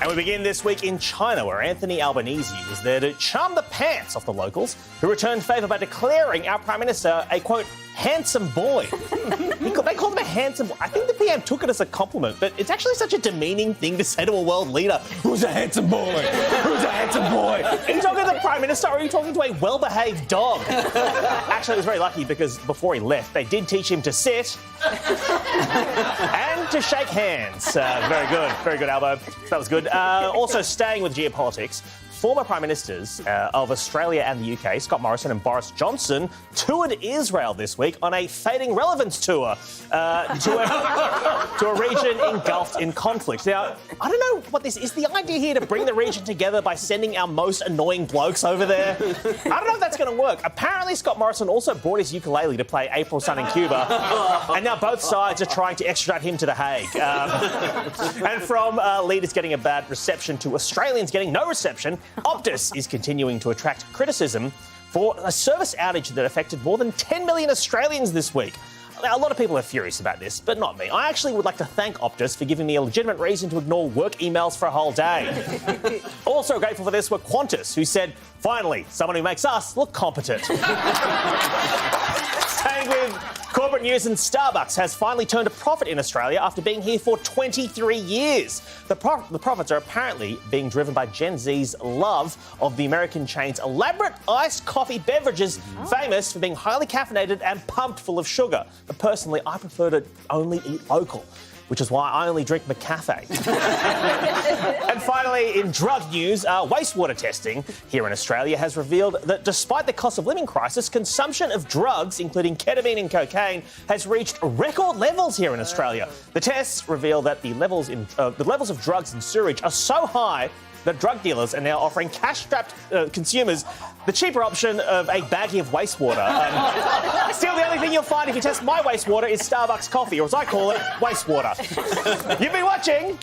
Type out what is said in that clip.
And we begin this week in China, where Anthony Albanese was there to charm the pants off the locals, who returned favour by declaring our Prime Minister a, quote, handsome boy. They called him a handsome boy. I think the PM took it as a compliment, but it's actually such a demeaning thing to say to a world leader. Who's a handsome boy? Who's a handsome boy? Are you talking to the Prime Minister or are you talking to a well-behaved dog? Actually, he was very lucky because before he left, they did teach him to sit and to shake hands. Very good, Albo. That was good. Also, staying with geopolitics, former Prime Ministers of Australia and the UK, Scott Morrison and Boris Johnson, toured Israel this week on a fading relevance tour to a region engulfed in conflict. Now, I don't know what this is. The idea here to bring the region together by sending our most annoying blokes over there? I don't know if that's going to work. Apparently, Scott Morrison also brought his ukulele to play April Sun in Cuba, and now both sides are trying to extradite him to The Hague. And from leaders getting a bad reception to Australians getting no reception, Optus is continuing to attract criticism for a service outage that affected more than 10 million Australians this week. Now, a lot of people are furious about this, but not me. I actually would like to thank Optus for giving me a legitimate reason to ignore work emails for a whole day. Also grateful for this were Qantas, who said, finally, someone who makes us look competent. Staying with corporate news, and Starbucks has finally turned a profit in Australia after being here for 23 years. The profits are apparently being driven by Gen Z's love of the American chain's elaborate iced coffee beverages, famous for being highly caffeinated and pumped full of sugar. But personally, I prefer to only eat local, which is why I only drink McCafe. And finally, in drug news, wastewater testing here in Australia has revealed that despite the cost of living crisis, consumption of drugs, including ketamine and cocaine, has reached record levels here in Australia. The tests reveal that the levels of drugs in sewage are so high that drug dealers are now offering cash-strapped consumers the cheaper option of a baggie of wastewater. Still, the only thing you'll find if you test my wastewater is Starbucks coffee, or as I call it, wastewater. You've been watching...